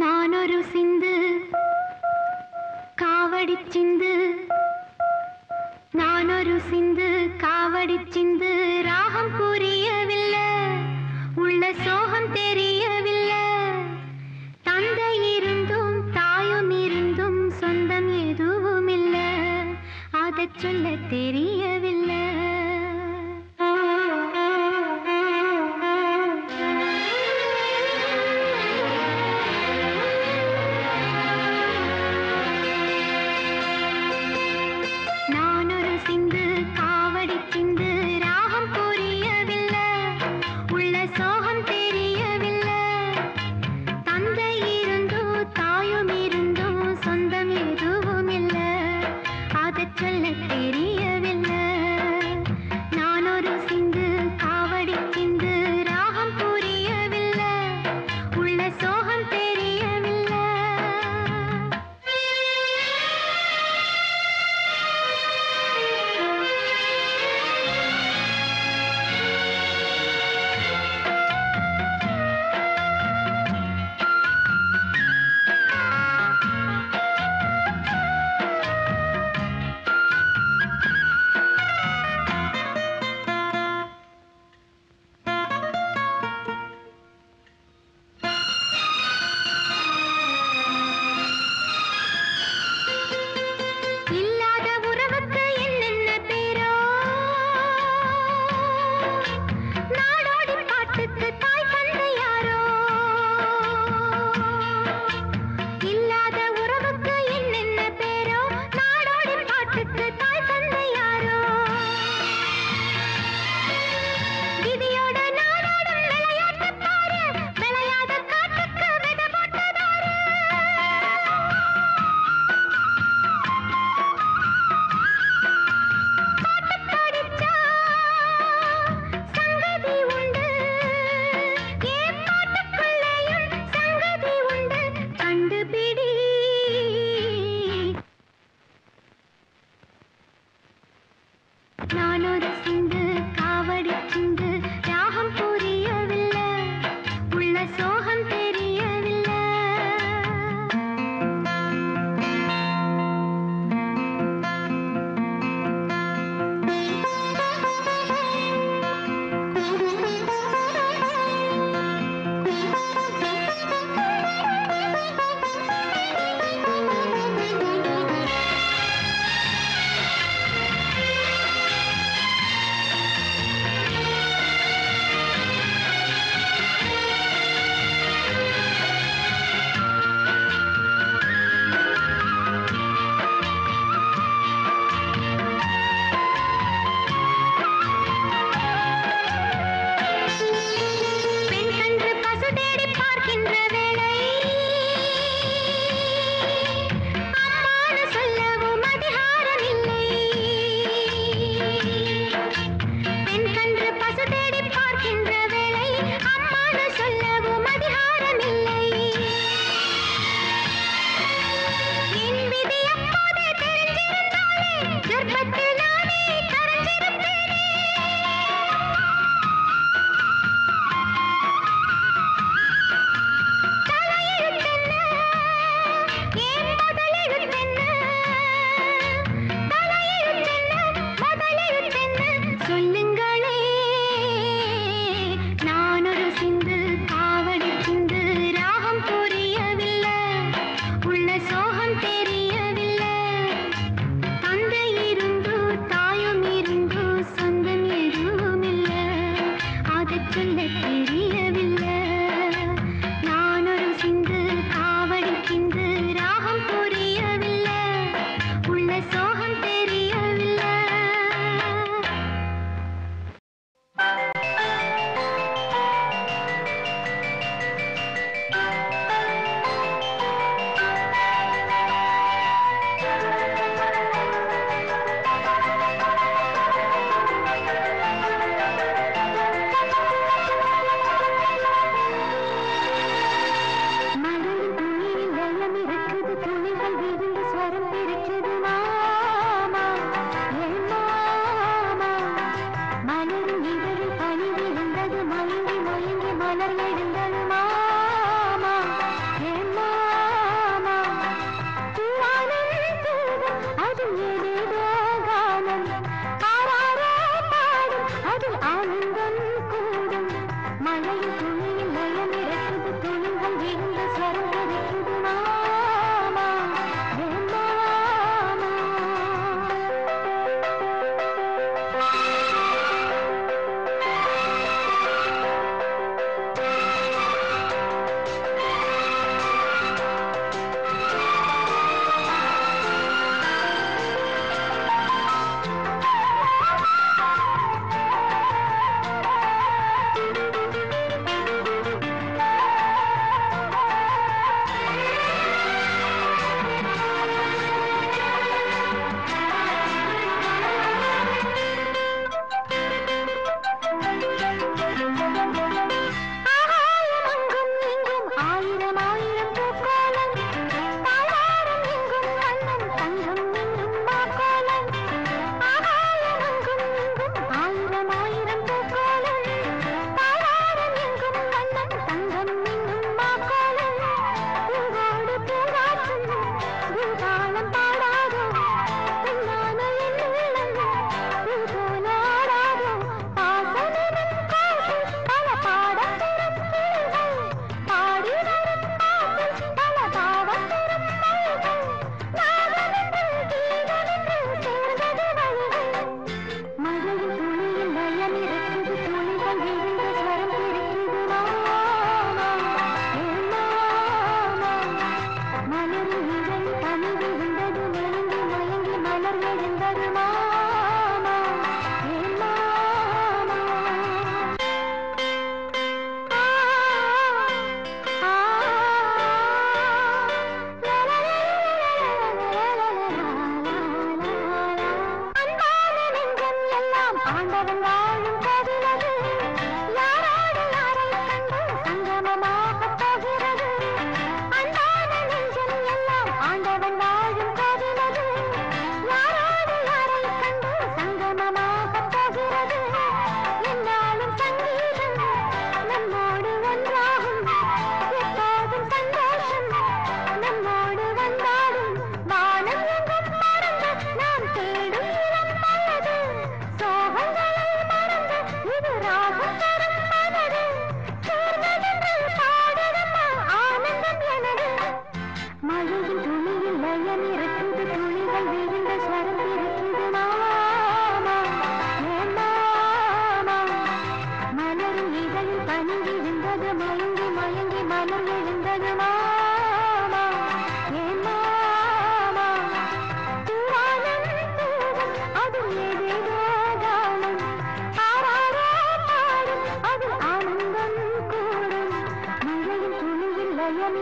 நானொரு சிந்து காவடி சிந்து நானொரு சிந்து காவடி சிந்து ராகம் புரியவில்லை உள்ள சோகம் தெரியவில்லை தந்தை இருந்தும் தாயும் இருந்தும் சொந்தம் எதுவும் இல்லை அதை சொல்ல தெரியவில்லை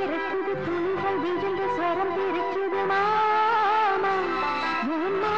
பிறக்குது துணிகள் விழுந்து ஸ்வரம் பிறக்குது மாமா என் மாமா.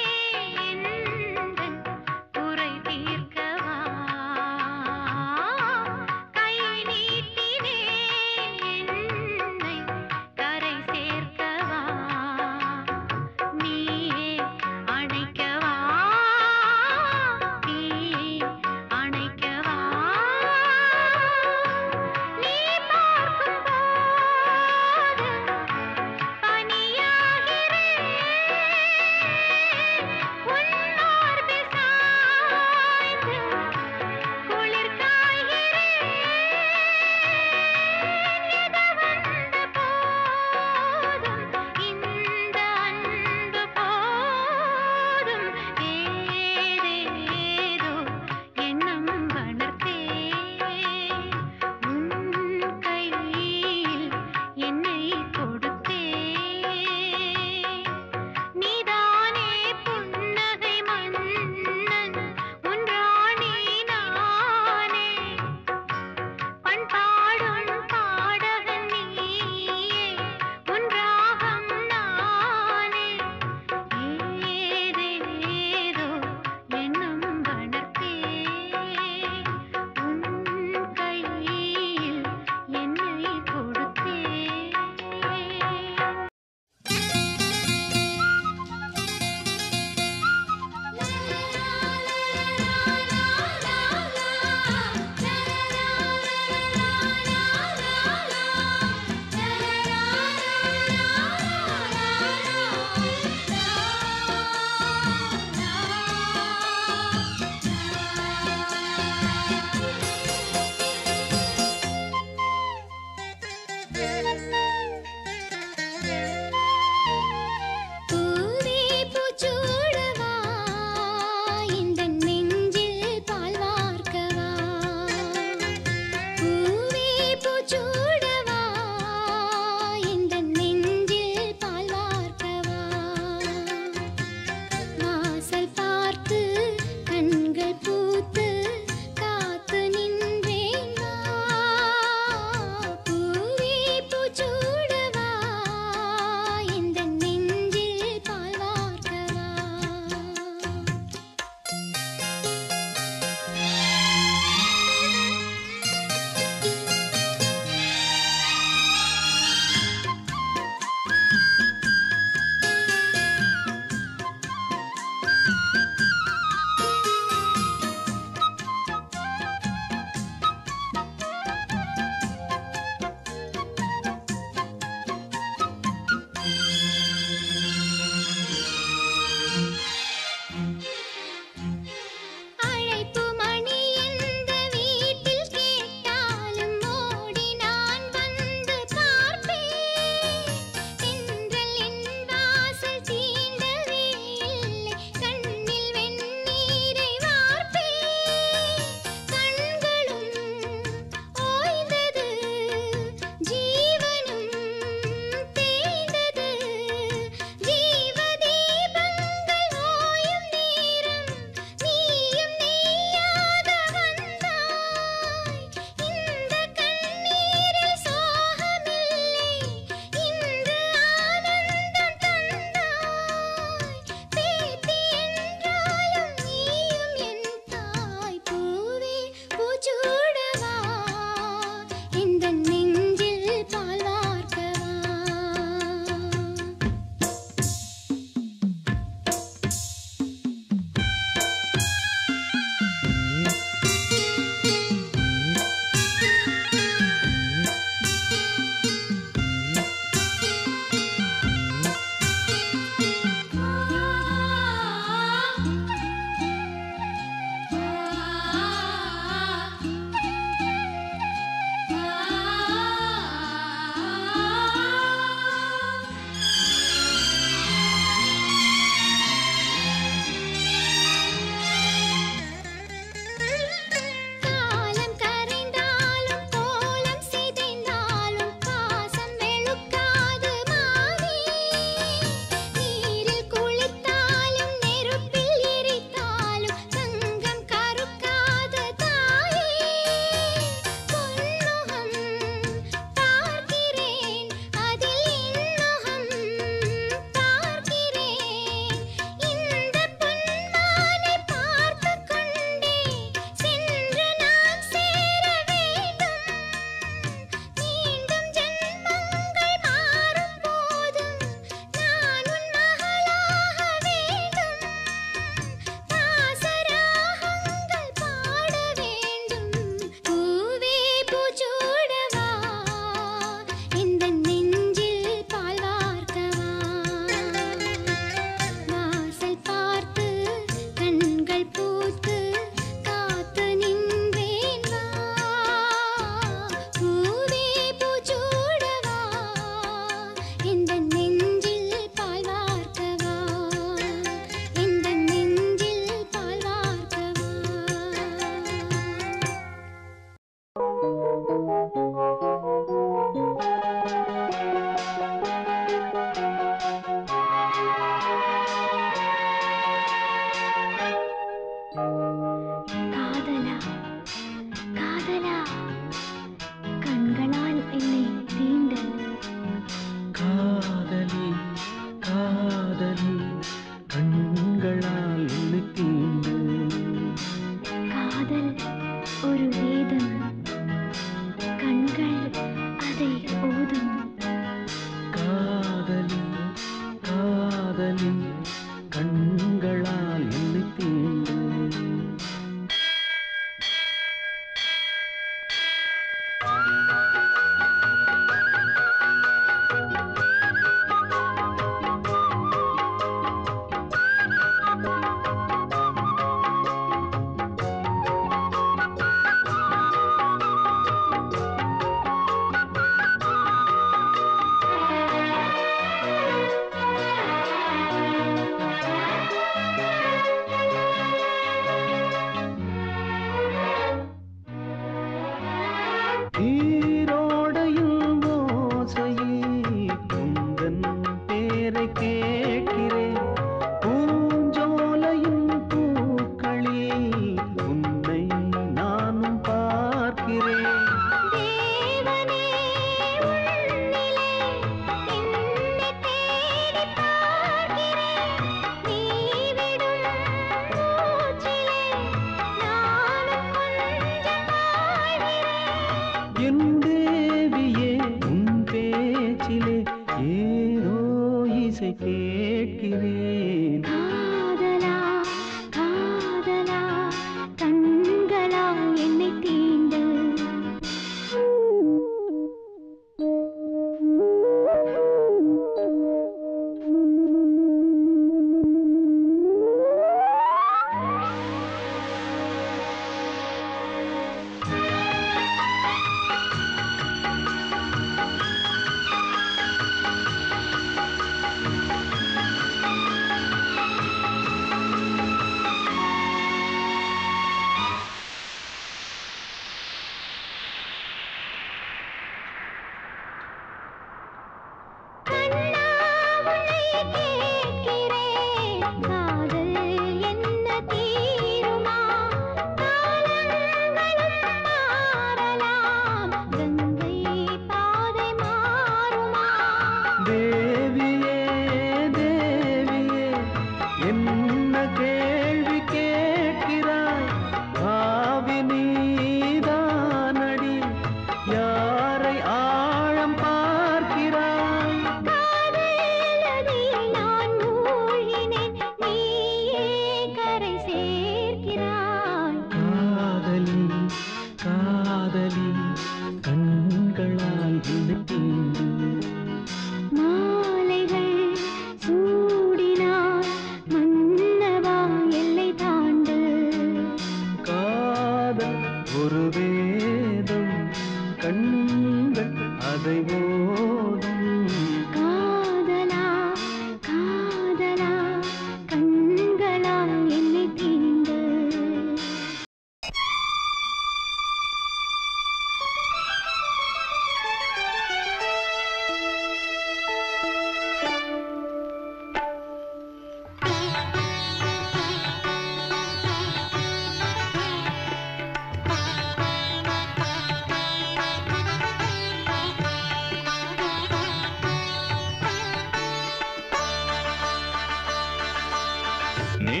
நீ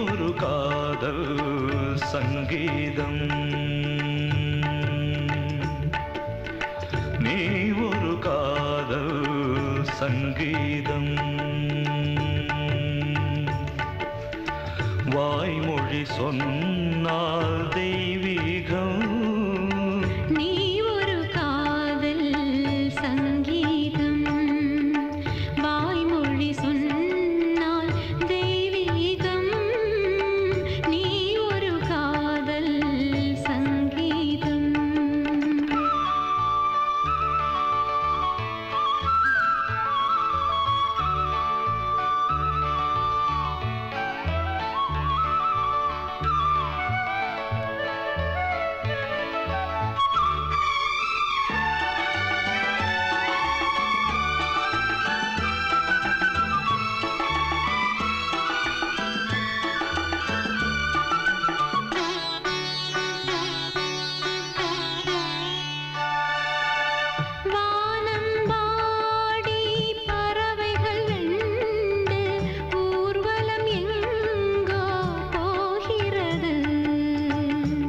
ஒரு காதல் சங்கீதம், நீ ஒரு காதல் சங்கீதம். வாய்மொழி சொன்னால் தெய்வீகம், நீ ஒரு காதல் சங்கீதம். வாய்மொழி சொன்னால் தெய்வீகம், நீ ஒரு காதல் சங்கீதம்.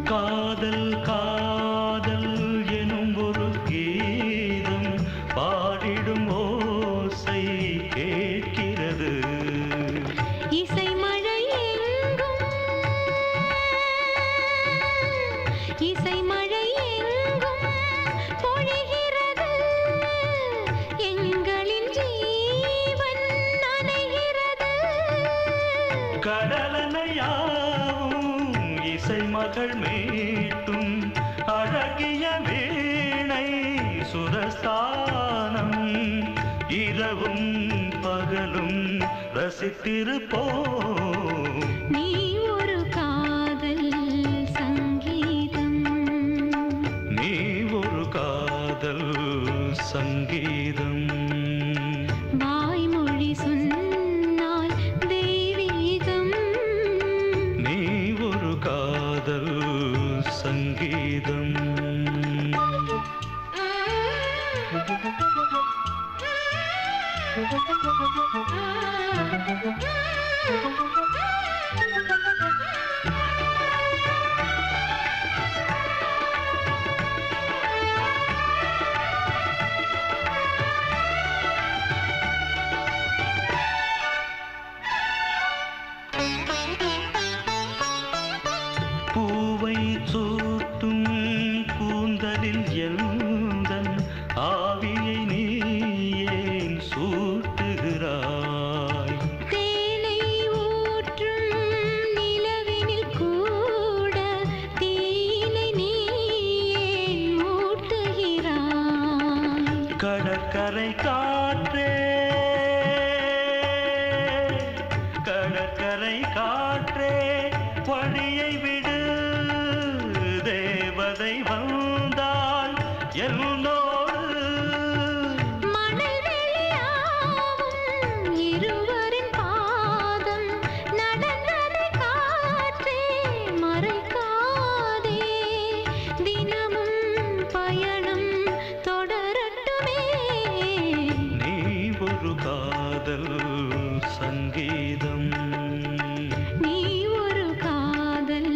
காதல் காதல் எனும் ஒரு கீதம் பாடிடும் ஓசை கேட்கிறது. இசை மழை எங்கும், இசை மழை எங்கும் பொழிகிறது. எங்களின் ஜீவன் நனைகிறது. கடலனையாவும் இசை மகள் மீட்டும் அழகிய வீணை சுரஸ்தானம். இரவும் பகலும் ரசித்திருப்போம். நீ ஒரு காதல் சங்கீதம், நீ ஒரு காதல் சங்கீதம். வாய்மொழி சொன்னால் தெய்வீகம், நீ ஒரு காதல் சங்கீதம். பூவை சூட்டும் கூந்தலில் எந்தன் ஆவியை நீ ஏன் சூட்டுகிறாய்? தேனை ஊற்றும் நிலவினில் கூட தீனை நீ ஏன் மூட்டுகிறாய்? கடற்கரை காற்றே, கடற்கரை காற்றே வழியை விடு. தேவதை வந்தால் என்னோடு மணல் வெளியாகும் இருவரின் பாதம் நடந்ததை காற்றே மறைக்காதே. தினமும் பயணம் தொடரட்டுமே. நீ ஒரு காதல் சங்கீதம், நீ ஒரு காதல்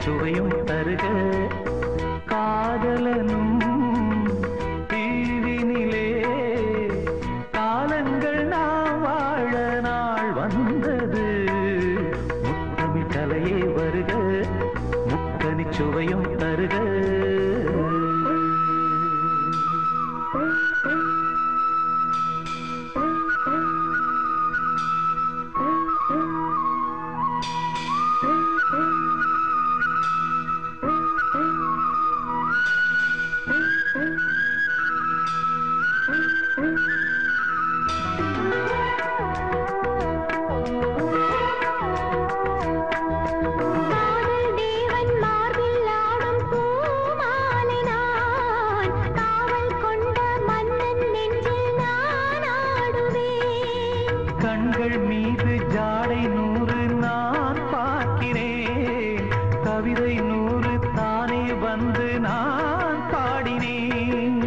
சுவையும் தருக காதலனும் தீவினிலே காலங்கள் நாம் வாழ நாள் வந்தது முத்தமிழ் கலையே வருக முக்கனி சுவையும் தருக கண்கள் மீது ஜாடை 100 நான் பார்க்கிறேன் கவிதை 100 தானே வந்து நான் பாடினேன்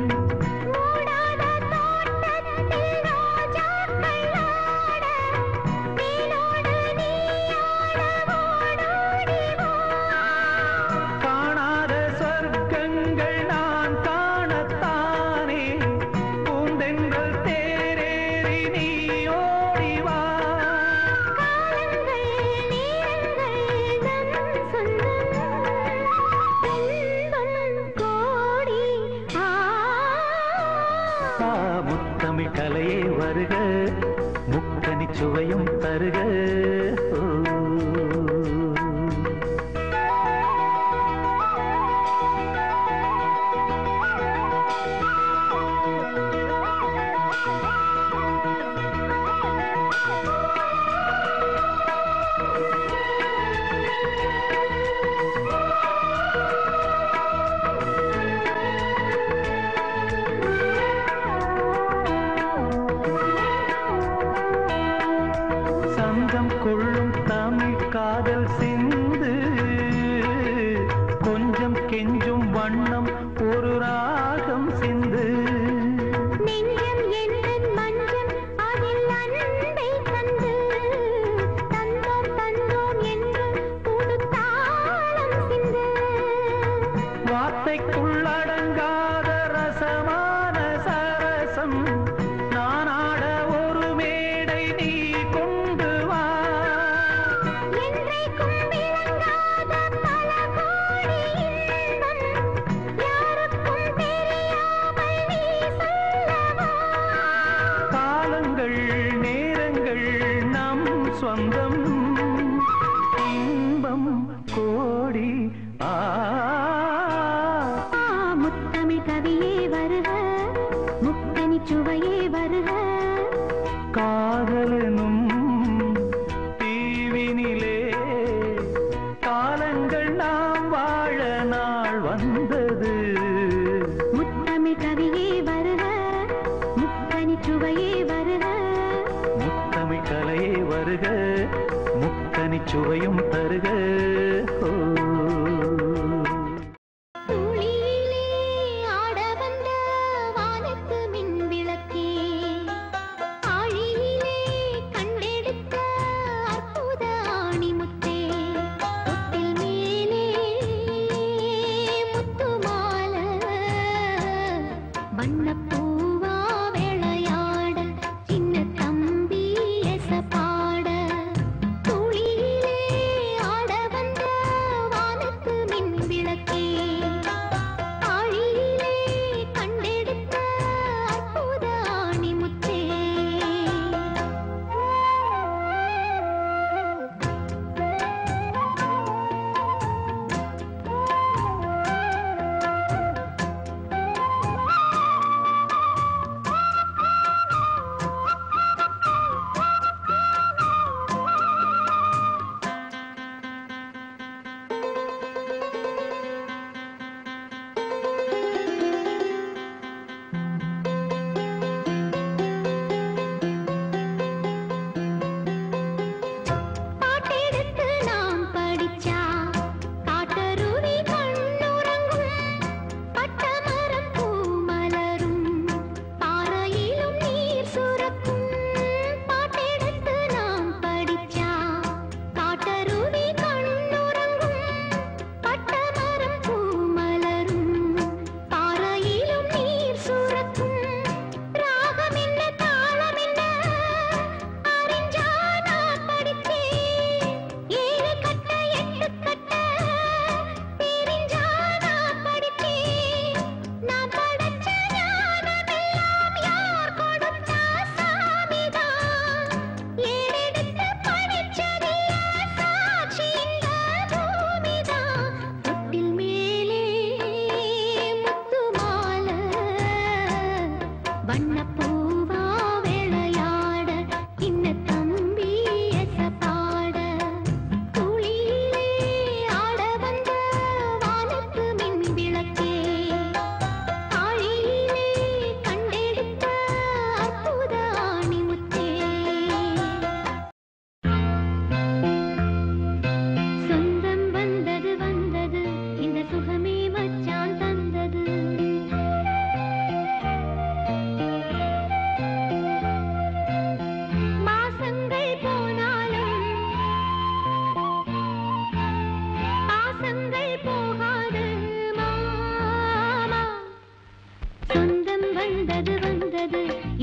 காணாத சொர்க்கங்கள் நான் காணத்தானே பூந்தென்றல் தேரேறி நீ முத்தமிழ் கலையே வருக முக்கனி சுவையும் தருக சங்கம் கொள்ளும் தமிழ் காதல் சிந்து கொஞ்சம் கெஞ்சும் வண்ணம் ஒரு ராகம் சிந்து நெஞ்சம் என்னன் மஞ்சம் அதில் அன்பை தந்து தந்தோம் தந்தோம் என்று புது தாளம் சிந்து வார்த்தைக்குள்ளடங்காத ரசமான சரசம் நான் ஆட ஒரு மேடை நீ கொண்டு வா என்றைக்கும் விளங்காத பல கோடி இன்பம் யாருக்கும் தெரியாமல் நீ சொல்லவா காலங்கள் நேரங்கள் நம் சொந்தம் இன்பம் கோடி முத்தமிழ் கவியே வருக முக்கனி சுவையே வருக காதலனும் தீவினிலே காலங்கள் நாம் வாழ நாள் வந்தது முத்தமிழ் கவியே வருக முக்கனி சுவையே வருக முத்தமிழ் கலையே வருக முக்கனி சுவையும் தருக துளியிலே ஆட வந்த வானத்து மின் விளக்கே ஆழியிலே கண்டெடுத்த அற்புத ஆணிமுத்தே தொட்டில் மேலே முத்து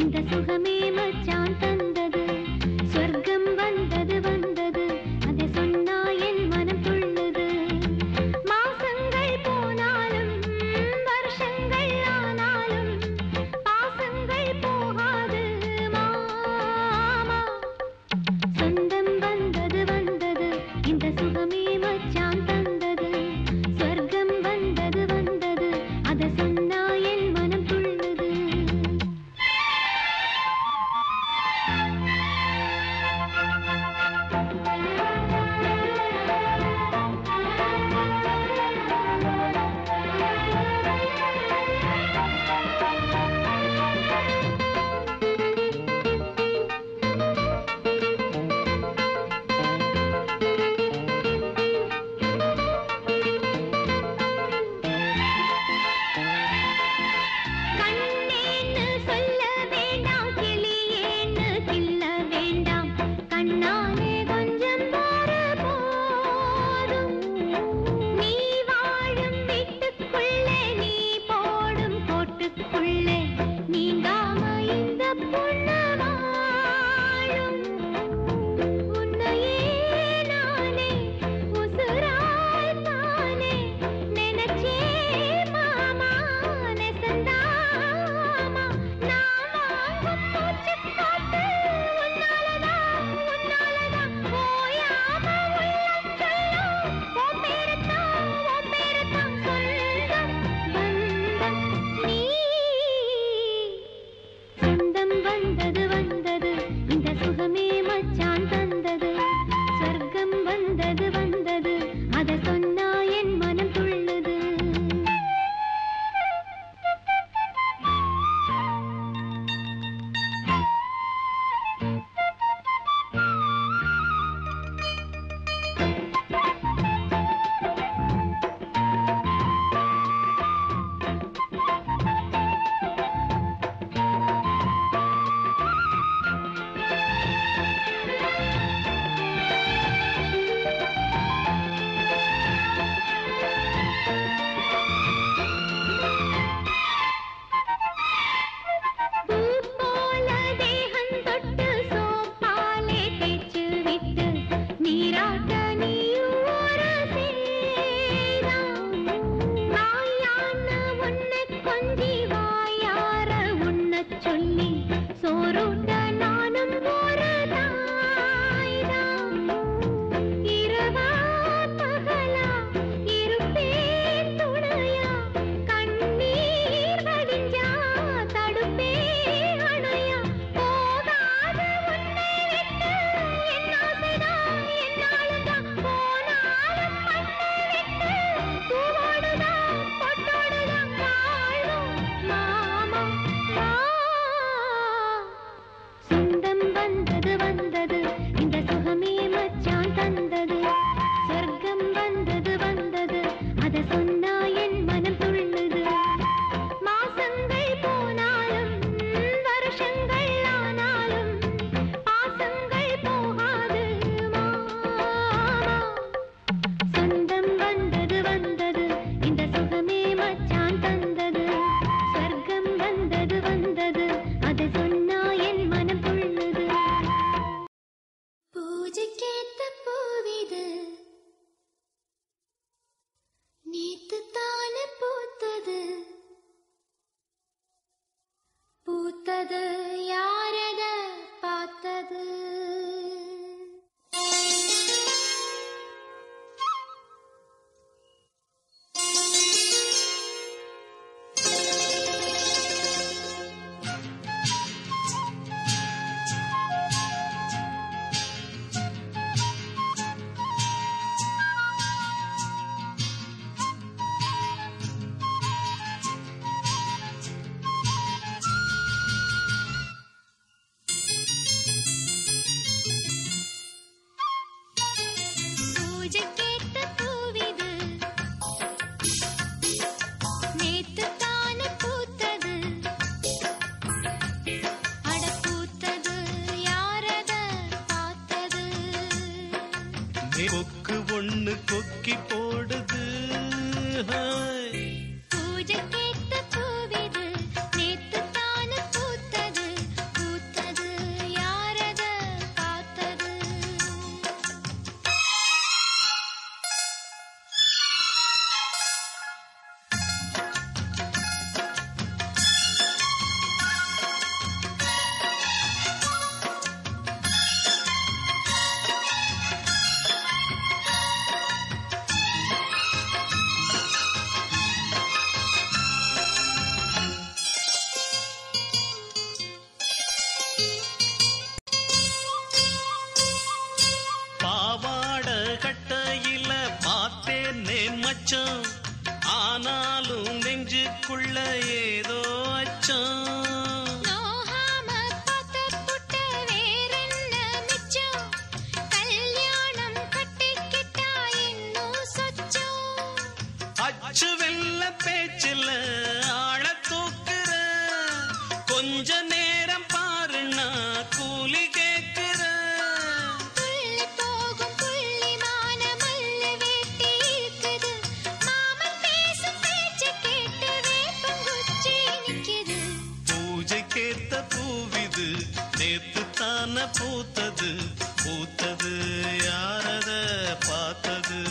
இந்த சுகமே மச்சான் தந்தது சொர்க்கம் வந்தது வந்தது அதை சொன்னா என் மனம் துள்ளுது மாசங்கள் போனாலும் வருஷங்கள் ஆனாலும் பாசங்கள் போகாது மாமா சொந்தம் வந்தது வந்தது இந்த சுகமே மச்சான் தந்தது சொர்க்கம் வந்தது வந்தது அதை சொன்னா என் மனம் துள்ளுது கண்ணேன்னு சொல்ல வேண்டாம் கிளியேன்னு கிள்ள வேண்டாம் கண்ணாலே கொஞ்சம் பாரு போதும் நீ வாழும் வீட்டுக்குள்ளே நீ போடும் கோட்டுக்குள்ளே நீங்காம இந்த பொண்ணு வாழும் உன்னையே நானே உசுராய் தானே நினைச்சே மாமா நெசந்தாமா நான் வாங்கும் மூச்சு காத்து உன்னாலதான் போயாம உள்ளம் சொல்லும் உன் பேரத்தான் சொந்தம் வந்தம் நீ சொந்தம் வந்தது வந்தது இந்த சுகமே மச்சான் தந்தது சொர்க்கம் வந்தது வந்தது அதை சொன்னா என் மனம் துள்ளுது பூ போல தேகம் தொட்டு சோப்பாலே தேய்ச்சு விட்டு நீராட்ட நீயும் ஒரு சேதான் வாயான உன்னை கொஞ்சி வாயார உண்ணச் சொல்லி சோறுண்ட நானும் ஒரு தாய்தான் இரவா பகலா இருப்பேன் துணையா கண்ணீர் வடிஞ்சா தடுப்பே அணையா போகாத உன்னை விட்டு என் ஆசைதான் என்னாலுதான் போனாலும் மண்ணை விட்டு பூவோடுதான் பொட்டோடுதான் வாழும் மாமா சொந்தம் வந்தது வந்தது இந்த சுகமே மச்சான் தந்தது சொர்க்கம் வந்தது வந்தது அதை சொன்னா என் மனம் துள்ளுது மாசங்கள் போனாலும் வருஷங்கள் ஆனாலும் பாசங்கள் போகாது மாமா சொந்தம் வந்தது வந்தது இந்த சுகமே மச்சான் தந்தது சொர்க்கம் வந்தது வந்தது அதை சொன்னா என் மனம் துள்ளுது பூஜைக்கேத்த பூவிது நேத்து தானே பூத்தது பூத்தது யாரத பார்த்தது கொக்கு ஒண்ணு கொக்கி போடுது. பூஜை கேட்ட பூவிது நேத்து தான பூத்தது மச்சம் ஆனாலும் நெஞ்சுக்குள்ள ஏதோ அச்சம் அச்சு வெல்ல பேச்சில் ஆழ தூக்குற கொஞ்ச நேரம் பாருன்னா கூலி கேட்கிற பூஜைக்கேத்த பூவிது நேத்து தான பூத்தது பூத்தது யாரத பார்த்தது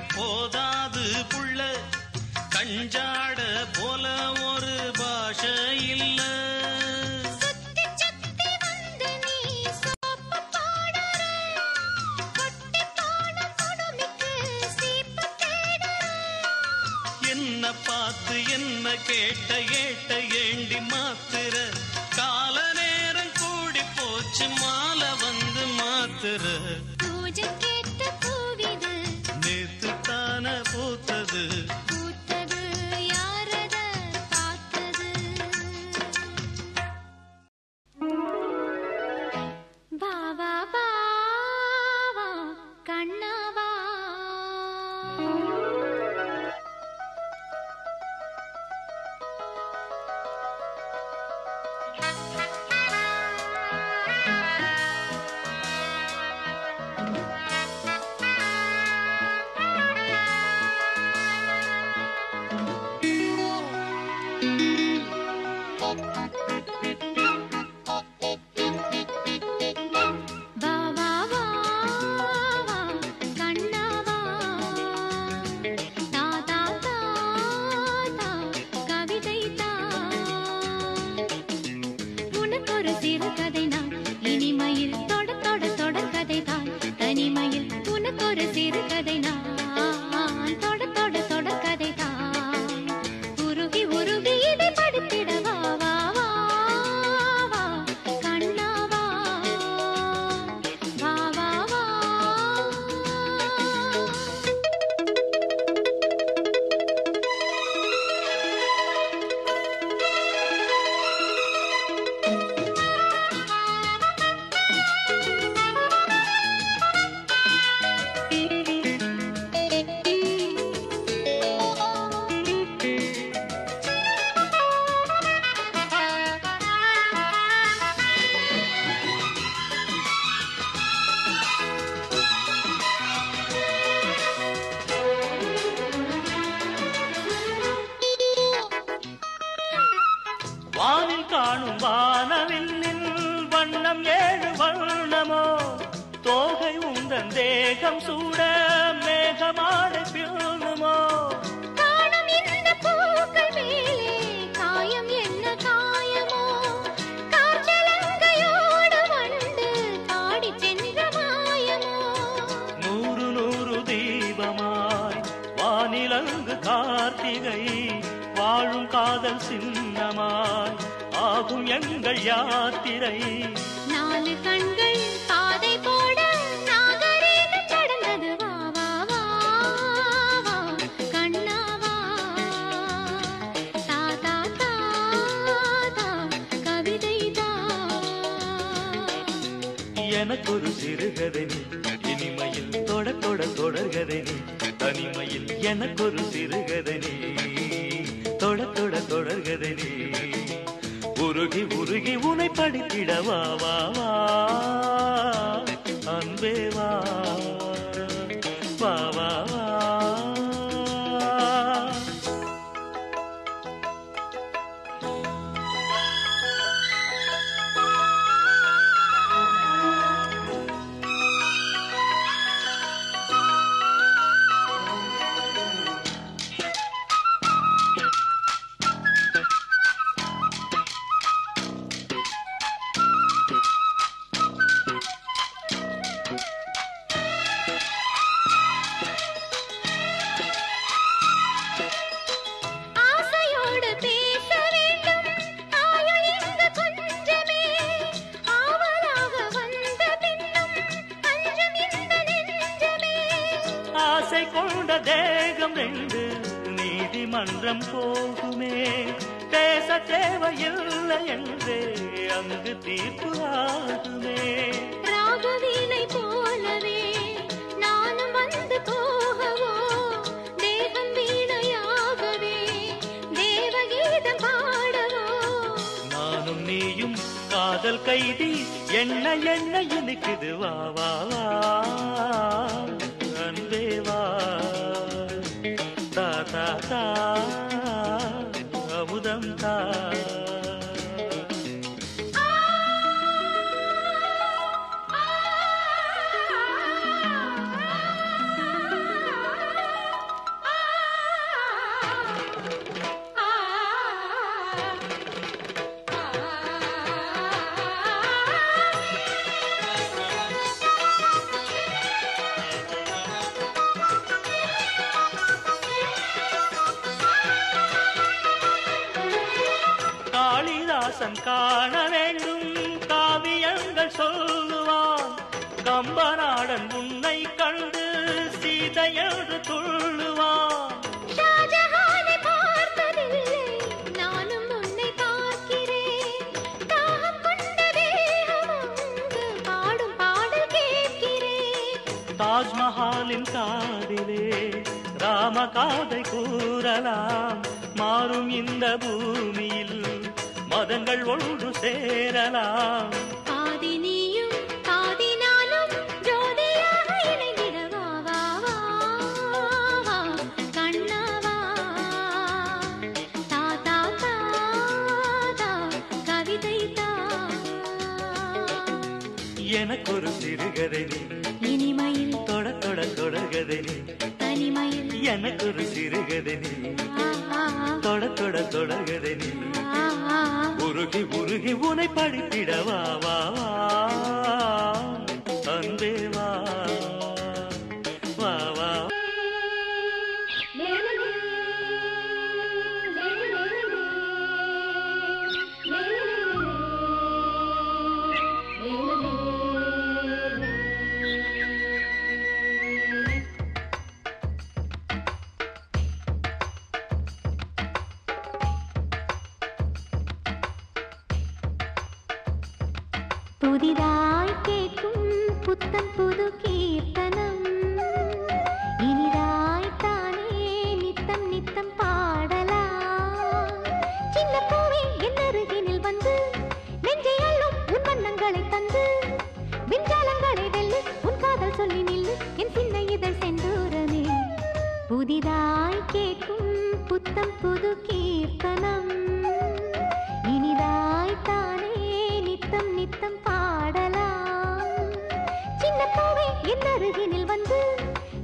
போதாது புள்ள கஞ்சாட போல ஒரு பாஷை இல்ல என்ன பார்த்து என்ன கேட்ட ஏட்ட ஏண்டி மாத்திர கால நேரம் கூடி போச்சு மாலை வந்து மாத்திர பூத்தது பூத்தது யாரத பார்த்தது பாவா பாவா கண்ணாவா வானில் காணும் வானவில்லின் வண்ணம் ஏழு வண்ணமோ தோகை உந்தன் தேகம் சூட மேகமாட பியூனுமோ காணும் இந்த பூக்கள் மேலே காயம் என்ன காயமோ காற்றலங்கையோடு வண்டு பாடி சென்ற மாயமோ நூறு நூறு தீபமாய் வானிலங்கு கார்த்திகை வாழும் காதல் சின்னமாய் ஆகும் எங்கள் யாத்திரை நாலு கண்கள் பாதை போட நாகரீகம் கடந்தது வா வா வா வா கண்ணாவா தா தா தா தா கவிதை தா எனக்கொரு சிறுகதை நீ இனிமையில் தொட தொட தொடர்கதை நீ தனிமையில் எனக்கொரு சிறுகதை நீ தொட தொட தொடர்கதை நீ உருகி உருகி உனை படித்திடவா வா வா அன்பே வா வா வா வா கொண்ட தேகம் ரெண்டு நீதிமன்றம் போகுமே. பேச தேவையில்லை என்றே அங்கு தீர்ப்பு ஆகுமே. ராகவீணை போலவே நானும் வந்து போகவோ, தேவன் வீணையாகவே தேவகீதம் பாடவோ. நானும் நீயும் காதல் கைதி, என்ன என்ன இனிக்குது, வா வா வா அன்பே வா, தா தா தா அமுதம் தா. காளிதாசன் காண வேண்டும் காவியங்கள் சொல்லுவான். கம்பநாடன் உன்னை கண்டு சீதையென்று துள்ளுவான். ஷாஜஹானை பார்த்ததில்லை, நானும் உன்னை பார்க்கிறேன். தாகம் கொண்ட தேகம் அங்கு பாடும் பாடல் கேட்கிறேன். தாஜ்மஹாலின் காதிலே ராம காதை கூறலாம். மாறும் இந்த பூமியில் மதங்கள் ஒன்று சேரலாம். பாதி நீயும் பாதி நானும் ஜோடியாக இணைந்திட வா வா வா கண்ணாவா. தா தா தா தா கவிதை தா. எனக்கொரு சிறுகதை நீ, இனிமையில் தொட தொட தொடர்கதை நீ. தனிமையில் எனக்கொரு சிறுகதை நீ, தொட தொட தொடர்கதை நீ. உருகி உருகி உனை படித்திட வா வா வா அன்பே வா வா வா. புதிதாய் கேட்கும் புத்தம் புது கீர்த்தனம், இனிதாய் தானே நித்தம் நித்தம் பாடலாம். சின்ன பூவே என் அருகினில் வந்து நெஞ்சை அள்ளும் உன் வண்ணங்களை தந்து, விஞ்ஞானங்களை வெல்லு உன் காதல் சொல்லி நில்லு என் சின்ன இதழ் செந்தூரமே. புதிதாய் கேட்கும் புத்தம் புது கீர்த்தனம், இனிதாய் தானே நித்தம் நித்தம் பாடலாம். சின்ன பூவே என் அருகினில் வந்து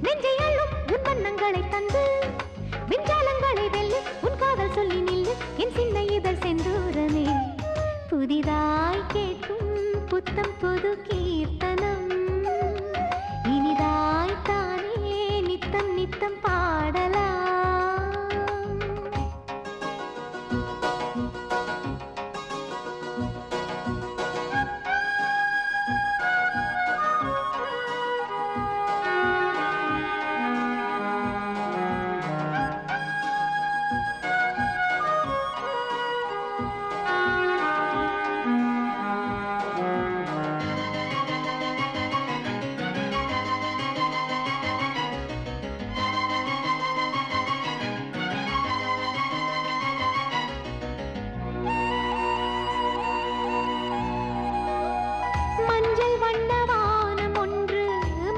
நெஞ்சை அள்ளும் உன் வண்ணங்களை தந்து, விஞ்ஞானங்களை வெல்லு உன் காதல் சொல்லி நில்லு என் சின்ன இதழ் செந்தூரமே. புதிதாய் கேட்கும் புத்தம் புது கீர்த்தனம், இனிதாய் தானே நித்தம் நித்தம் பாடலாம். மஞ்சள் வண்ண வானம் ஒன்று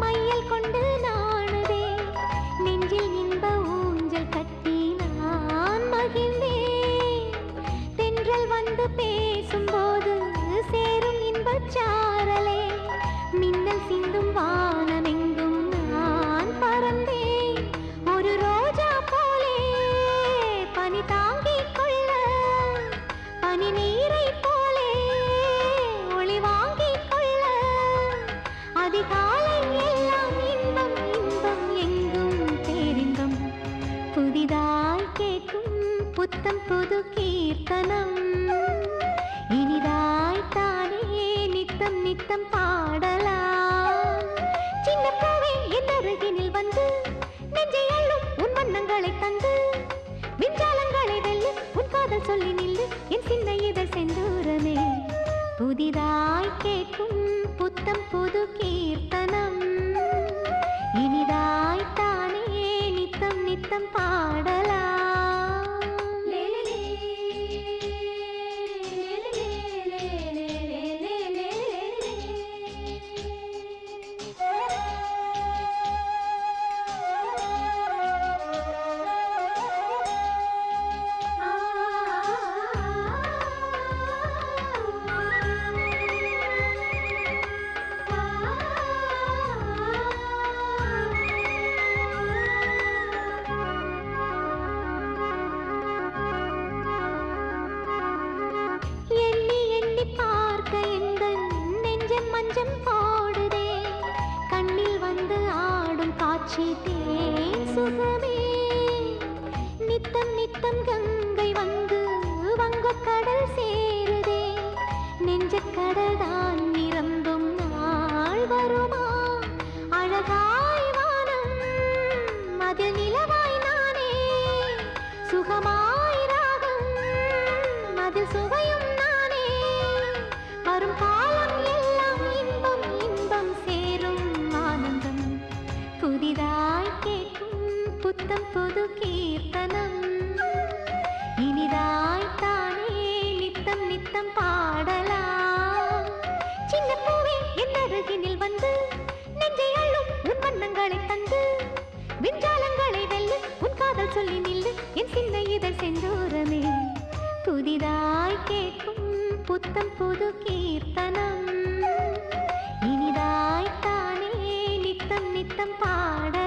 மையல் கொண்டு நாணுதே, நெஞ்சில் இன்ப ஊஞ்சல் கட்டி நான் மகிழ்ந்தேன். தென்றல் வந்து பேசும்போது சேரும் இன்பச் சாரலே, மின்னல் சிந்தும் வானமெங்கும் நான் பறந்தேன். ஒரு ரோஜா போலே பனி தாங்கிக் கொள்ள, பனி நீரை போலே ஒளி வாங்கிக் கொள்ள, அதிகாலை எல்லாம் இன்பம் இன்பம் எங்கும் பேரின்பம். புதிதாய் கேட்கும் புத்தம் புது கீர்த்தனம், இனிதாய் தானே நித்தம் நித்தம் பாடலாம். சின்ன பூவே என் அருகினில் வந்து நெஞ்சை வண்ணங்களை தந்து விஞ்ஞானங்களை வெல்லு உன் காதல் சொல்லி நில்லு என் சின்ன இதழ் செந்தூரமே புதிதாய் கேட்கும் புத்தம் புது கீர்த்தனம் இனிதாய் தானே நித்தம் நித்தம் பாடலாம் சுகமே நித்தம் நித்தம் கங்கை வந்து வங்கக்கடல் சேருதே நெஞ்சக்கடல் தான் நிரம்பும் நாள் வருமா அழகாய் வானம் அதில் நிலவாய் நானே சுகமாய் ராகம் அதில் சுவையும் நானே வரும் காலம் எல்லாம் இன்பம் இன்பம் சேரும் ஆனந்தம் புதிதாய் கேட்கும் புத்தம் புது கீர்த்தனம் இனிதாய் தானே நித்தம் நித்தம் பாடலாம் சின்ன பூவே என் அருகினில் வந்து நெஞ்சை அள்ளும் உன் வண்ணங்களை தந்து விஞ்ஞானங்களை வெல்லு உன் காதல் சொல்லி நில்லு என் சின்ன இதழ் செந்தூரமே புதிதாய் கேட்கும் புத்தம் புது கீர்த்தனம் இனிதாய் தானே நித்தம் நித்தம் பாடலாம்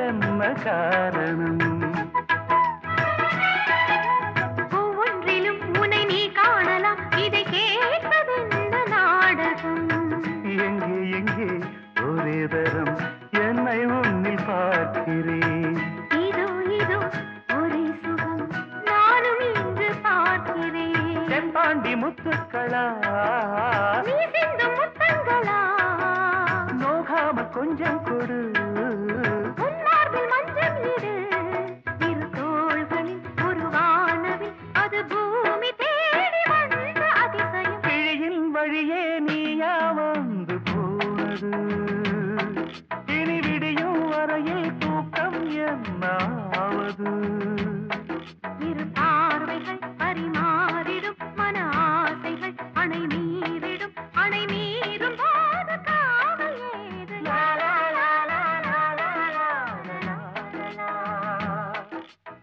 என்ன காரணம்? ஒவ்வொன்றிலும் உன்னை நீ காணலாம், இதை கேட்பதென்ன நாடகம்? எங்கே எங்கே ஒரே தரம் என்னை உன்னில் பார்க்கிறேன். இதோ இதோ ஒரே சுகம் நானும் இங்கு பார்க்கிறேன். செம்பாண்டி முத்துக்களா நீ சிந்தும் முத்தங்களா நோகாம கொஞ்சம் கொடு. உன் மார்பில் மஞ்சள் இடு. இரு தோள்களில் ஒரு வானவில் அது பூமி தேடி வந்த அதிசயம். கிழியின் வழியே நீயா வந்து போனது. இனி விடியும் வரையில் தூக்கம் என்னாவது? இரு பார்வைகள் பரிமாறிடும் மன ஆசைகள் அணை மீறிடும். அணை மீறும் போது காவல் ஏது? லா லா லா லா லா லா லா லா லா லா.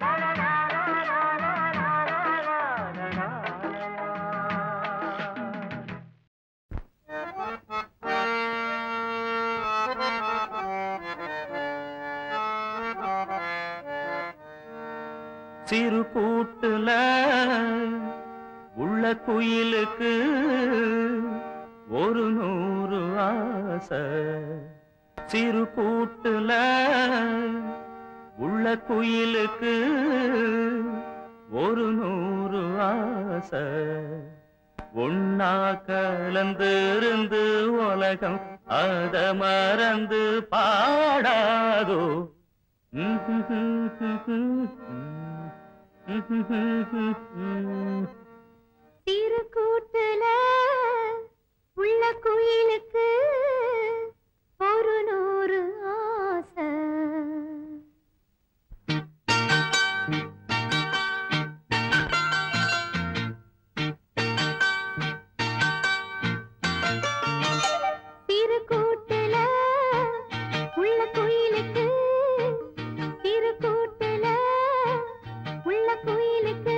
லா லா லா லா லா லா லா லா லா. சிறு கூட்டுல உள்ள குயிலுக்கு ஒரு 100 ஆசை. சிறு கூட்டுல உள்ள குயிலுக்கு ஒரு 100 ஆசை. ஒன்னா கலந்திருந்து உலகம் அத மறந்து பாடாதோ. சிறு கூட்டுல உள்ள குயிலுக்கு ஒரு 100 ஆசை. சிறு கூட்டுல உள்ள குயிலுக்கு, சிறு கூட்டுல உள்ள குயிலுக்கு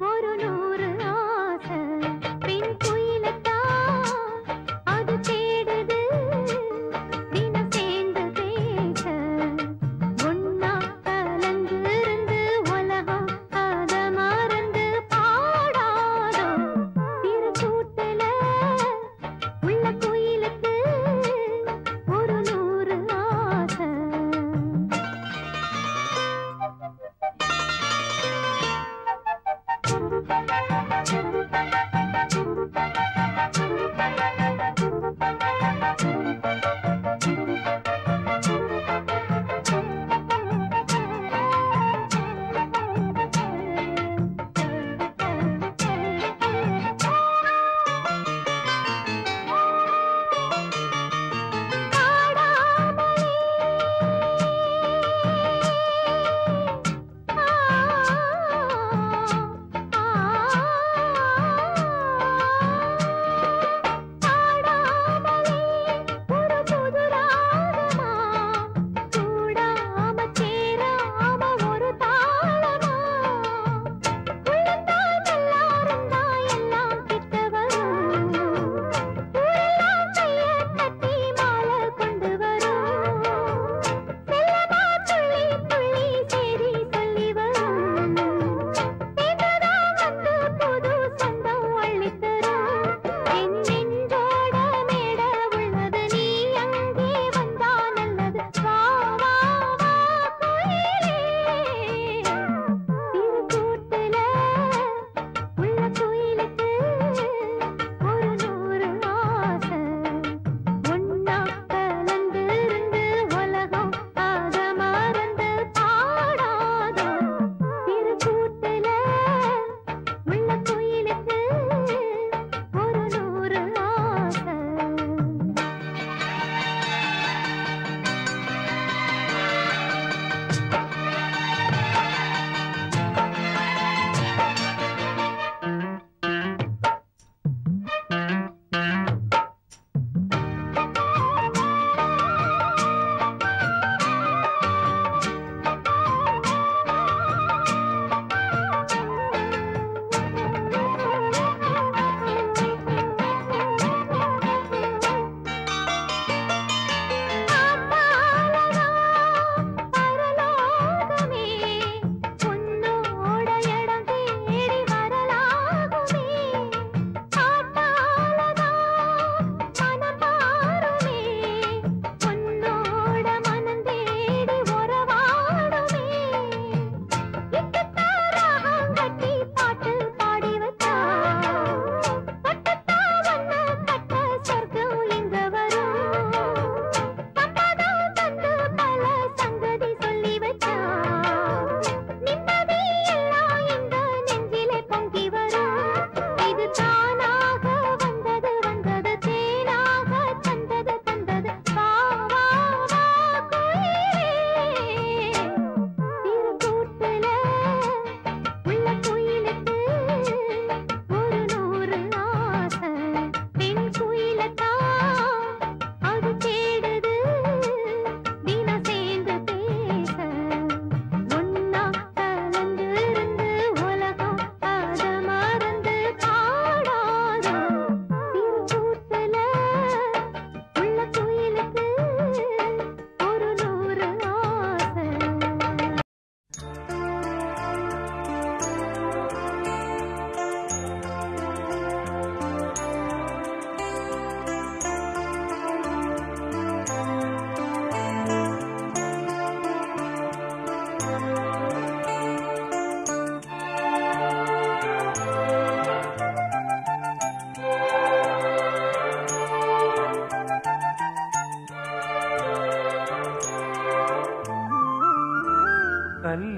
ஒரு 100 ஆசை. பெண் குயிலத்தான் அது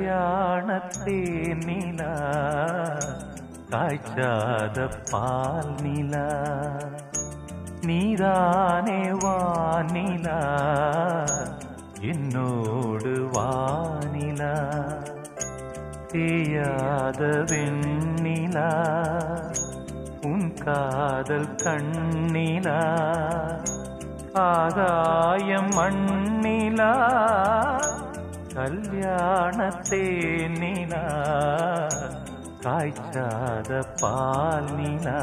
கல்யாணத்தேன் நிலா காய்ச்சாத பால் நிலா நீதானே வானிலா என்னோடு வானிலா தேயாத வெண்ணிலா உன் காதல் கண்ணிலா ஆகாயம் மண்ணிலா கல்யாணத்தேன் நிலா காய்ச்சாத பால் நிலா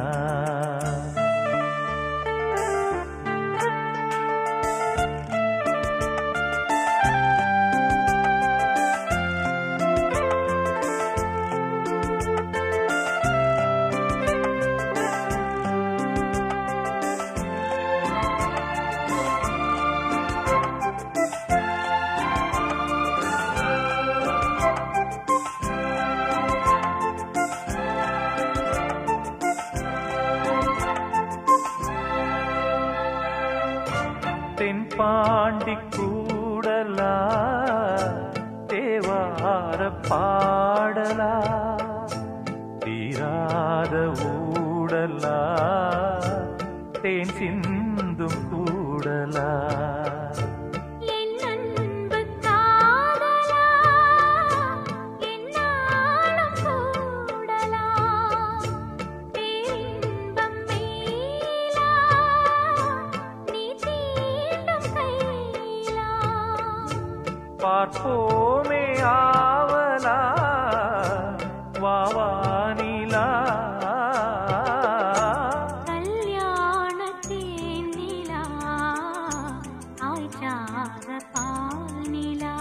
தென்பாண்டி கூடலா தேவார பாடலா தீராத ஊடலா தேன் சிந்தும் கூடலா பார்ப்போமே ஆவலா வாவானிலா கல்யாணத்தேன் நிலா ஆய்ச்சாத பால் நிலா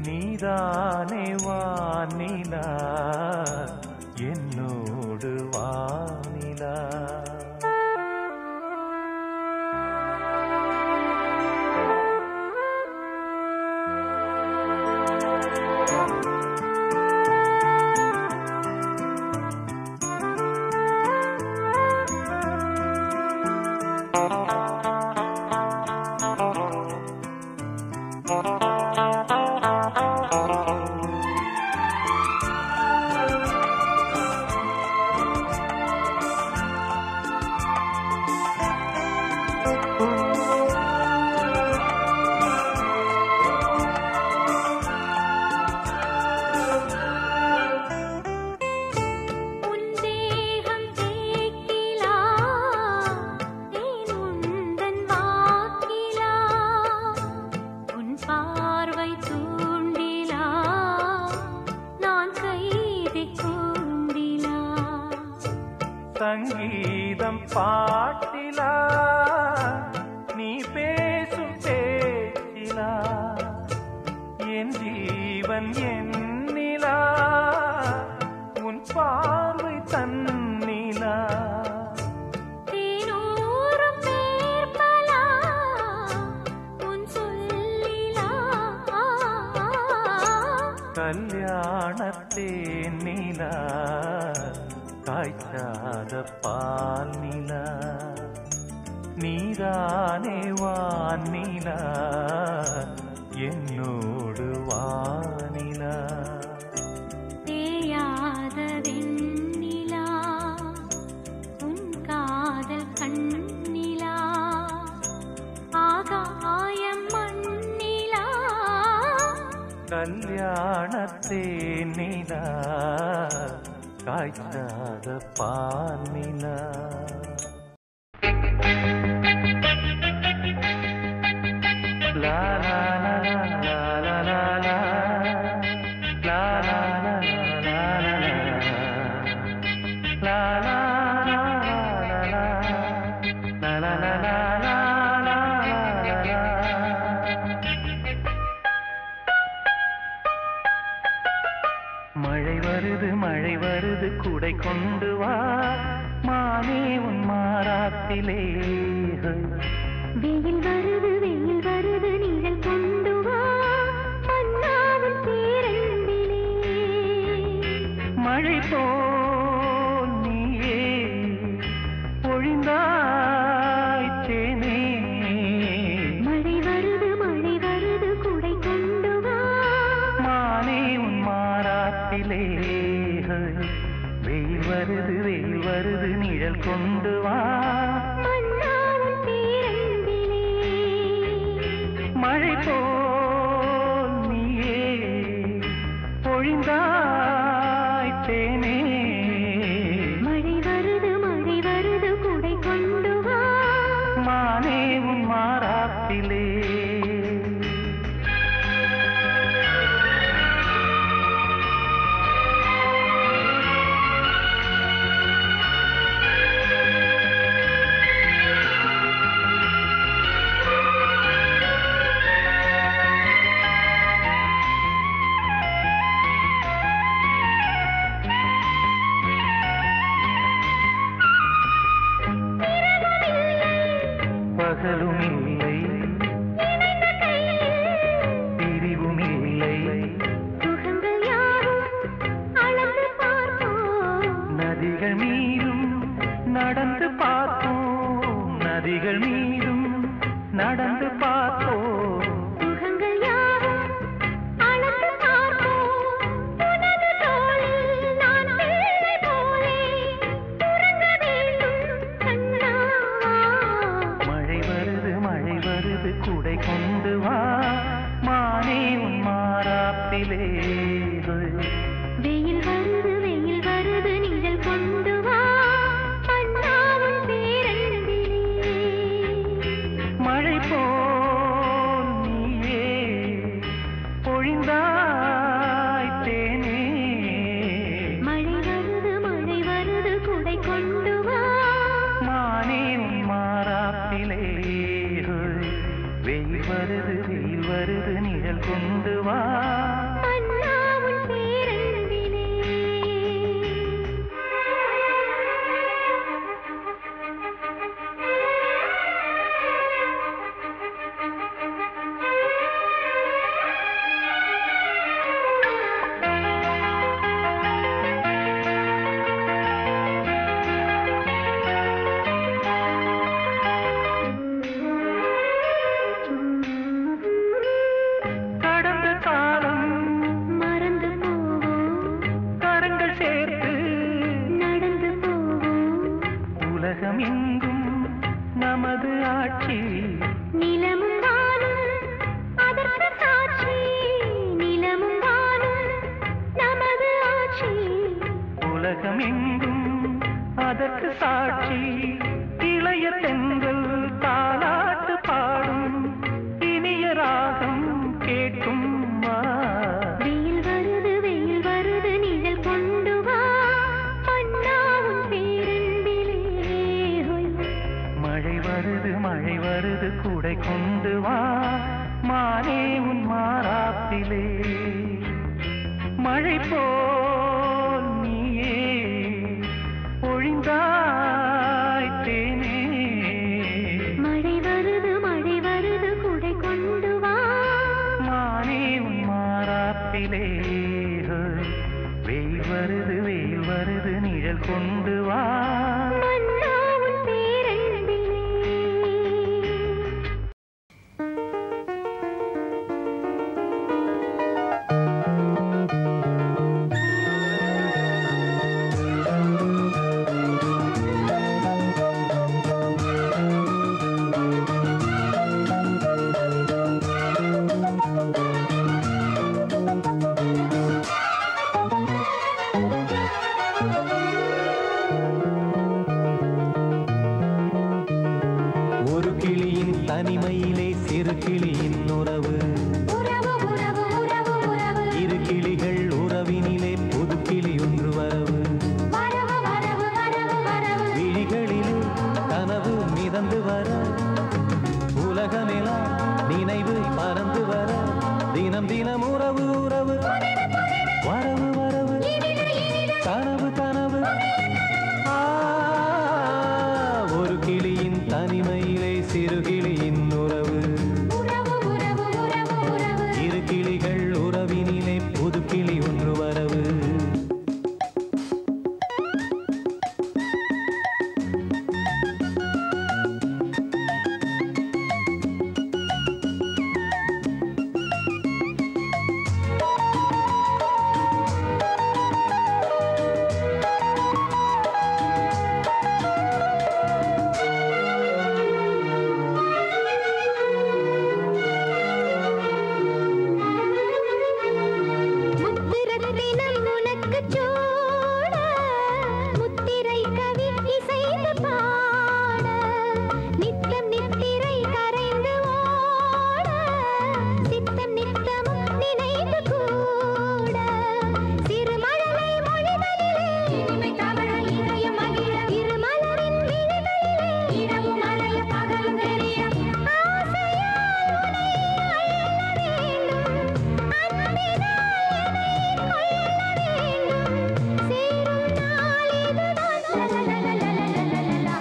நீதானே வானிலா என்னோடு வானிலா சங்கீதம் பாட்டிலா நீ பேசும் பேச்சிலா என் ஜீவன் என்னிலா உன் பார்வை தன்னிலா தேனூரும் பேர்பலா உன் சொல்லிலா கல்யாணத்தேன் நிலா காய்ச்சாத பால் நிலா நீதானே வானிலா என்னோடு வானிலா தேயாத வெண்ணிலா உன் காதல் கண்ணிலா ஆகாயம் மண்ணிலா கல்யாணத்தேன் நிலா காய்ச்சாத பால் நிலா லா லா லா லா லா லா லா லா லா லா லா லா மழை வருது குடை கொண்டு வா மானே உன் மாறாத்திலே வெயில் வருது நீங்கள் கொண்டு வா மன்னாவின் பேரன்பிலே மழை போல் நீயே பொழிந்தாய் தேனே மழை வருது குடை கொண்டு வா மாறாப்பிலே வெயில் வருது நிழல் கொண்டு வா மழை போல் நீயே பொழிந்தாய் தேனே மழை வருது குடை கொண்டு வா மானே உன் மாறாப்பிலே பகலும் இல்லை பிரிவும் இல்லை சுகங்கள் யாவும் அளந்து பார்ப்போம் நதிகள் மீதும் நடந்து பார்த்தோம் நதிகள் மீதும் நடந்து பார்த்தோம் சுகங்கள் யாவும் அளந்து பார்ப்போம் உனது தோளில் நான் பிள்ளை போலே உறங்க வேண்டும் கண்ணா மழை வருது குடை கொண்டு வா மானே உன் மாறாப்பிலே வெயில் வருது நிழல் கொண்டு வா அண்ணாவும் பேரன்பிலே மழை போல் நீயே பொழிந்தாய் தேனே மழை வருது குடை கொண்டு வா மானே உன் மாறாப்பிலே வெயில் வருது நிழல் கொண்டு வா அண்ணாவும் பேரன்பிலே கடந்த காலம் மறந்து போவோம் கரங்கள் சேர்த்து நடந்து போவோம் உலகம் எங்கும் நமது ஆட்சி நிலமும் வானும் அதற்கு சாட்சி நிலமும் வானும் நமது ஆட்சி உலகம் எங்கும் அதற்கு சாட்சி இளைய தென்றல் தாலாட்டு பாடும் இனிய ராகம் கேட்கும் வா வெயில் வருது நிழல் கொண்டு வா அண்ணாவும் பேரன்பிலே மழை வருது குடை கொண்டு வா மானே உன் மாறாப்பிலே மழை போல் நீயே பொழிந்தாய் தேனே மழை வருது குடை கொண்டு வா மானே உன் மாறாப்பிலே வெயில் வருது நிழல் கொண்டு வா அண்ணாவும் பேரன்பிலே முத்துச்சூட முத்திரை கவி இசைந்து பாட நித்தம் நித்திரை கரைந்து ஓட சித்தம் நித்தமும் நினைந்து கூட சிறுமழலை மொழிகளிலே இனிமை தமிழ இணைய மகிழ இருமலரின் விழிகளிலே இரவும் மலைய பகலும் தெரிய ஆசையால் உனை அள்ள வேண்டும் அன்பினால் என்னை கொள்ள வேண்டும் சேரும் நாள் இதுதான்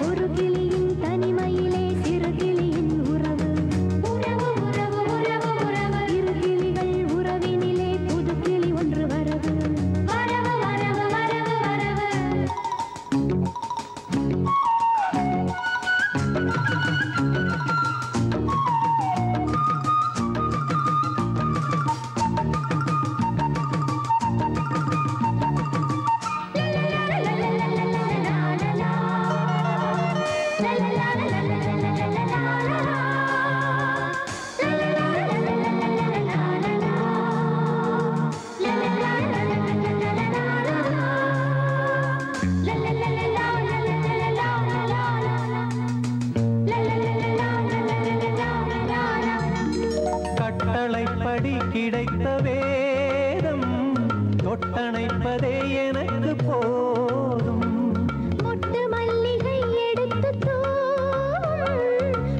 ஒரு கிளியின் தனிமையிலே சிறு கிளியின் உறவு உறவு உறவு உறவு உறவு இரு கிளிகள் உறவினிலே புது கிளி ஒன்று வரவு வரவு வரவு வரவு வரவு கட்டளைப்படி கிடைத்த வேதம் தொட்டணைப்பதே எனக்கு போதும். மொட்டு மல்லிகை எடுத்து தூவும்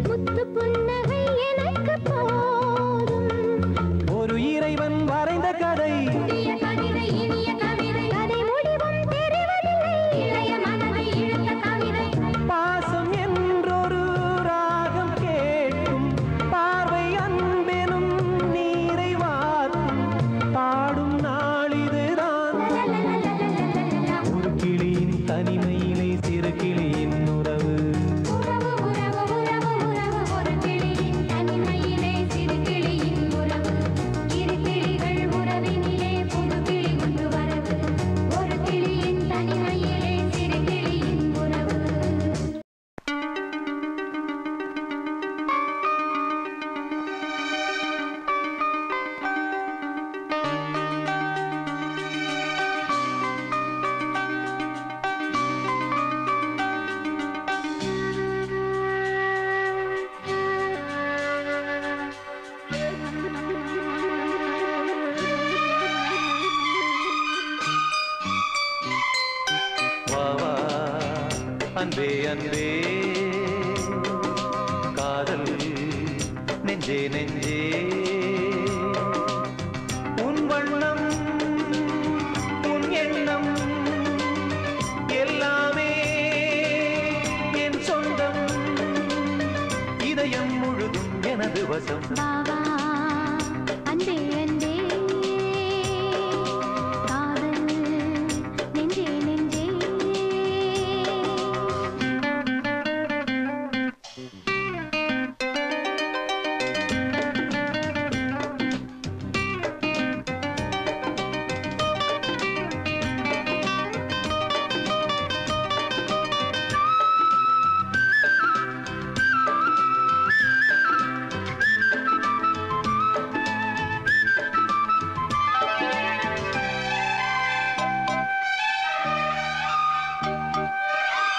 முத்து புன்னகை எனக்கு போதும் ஒரு இறைவன் வரைந்த கதை புதிய கவிதை இனிய கவிதை கதை முடிவும் தெரிவதில்லை இளைய மனதை இழுத்த கவிதை பாசம் என்றொரு ராகம் கேட்கும் பார்வை அன்பெனும் நீரை வார்க்கும் பாடும் நாளிதுதான் ஒரு கிளியின் தனிமையிலே சிறு கிளியின் உறவு உறவு உறவு உறவு உறவு ஒரு கிளியின் தனிமையிலே சிறு கிளியின் உறவு இரு கிளிகள் உறவினிலே புது கிளி ஒன்று வரவு ஒரு கிளியின் தனிமையிலே சிறு கிளியின் உறவு வா வா அன்பே அன்பே காதல் நெஞ்சே நெஞ்சே உன் வண்ணம் உன் எண்ணம் எல்லாமே என் சொந்தம் இதயம் முழுதும் எனது வசம் பாவா அன்பே அன்பே காதல் நெஞ்சே நெஞ்சே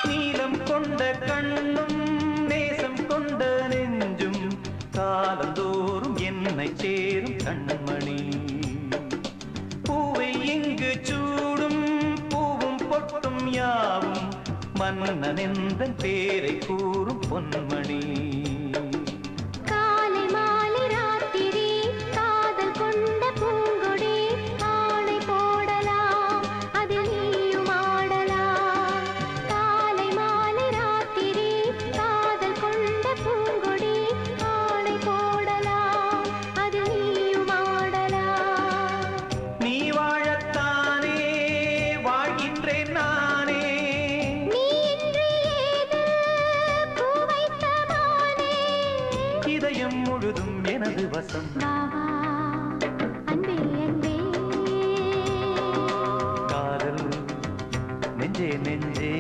நீலம் கொண்ட கண்ணும் நேசம் கொண்ட நெஞ்சும் காலந்தோறும் என்னை சேரும் கண்மணி பூவை இங்கு சூடும் பூவும் பொட்டும் யாவும் மன்னன் எந்தன் பேரை கூறும் பொன்மணி காலை மாலை ராத்திரி காதல் கொண்ட பூங்கொடி ஆணை போடலாம் அதில் நீயும் ஆடலாம் காலை மாலை ராத்திரி காதல் கொண்ட பூங்கொடி ஆணை போடலாம் அதில் நீயும் ஆடலாம் நீ வாழத்தானே வாழ்கின்றேன் நானே நீ இன்றி ஏது பூ வைத்த மானே இதயம் முழுதும் எனது வசம் பாவா அன்பே அன்பே காதல் நெஞ்சே நெஞ்சே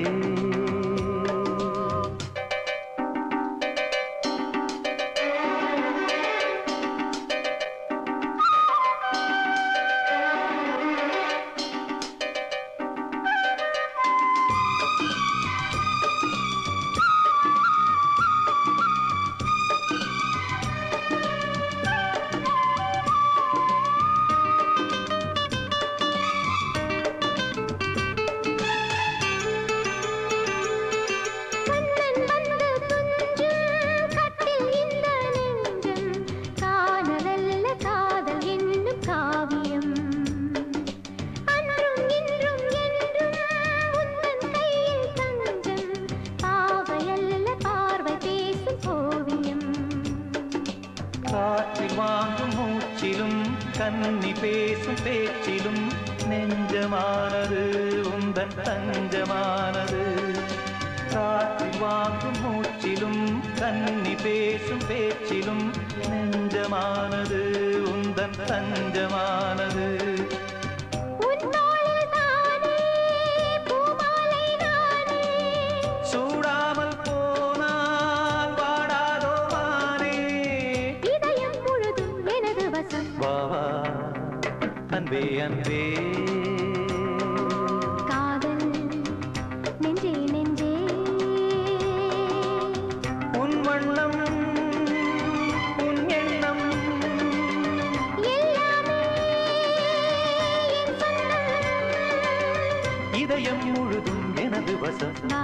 பேசும் பேச்சிலும் நெஞ்சமானது உந்தன் தஞ்சமானது காற்றில் வாங்கும் மூச்சிலும் கன்னி பேசும் பேச்சிலும் நெஞ்சமானது உந்தன் தஞ்சமானது சூடாமல் போனால் வாடாதோ வானே இதயம் முழுதும் எனது வசம் வா வா அன்பே அன்பே காதல் நெஞ்சே நெஞ்சே உன் வண்ணம் உன் எண்ணம் எல்லாமே என் சொந்தம் இதயம் முழுதும் எனது வசம் வா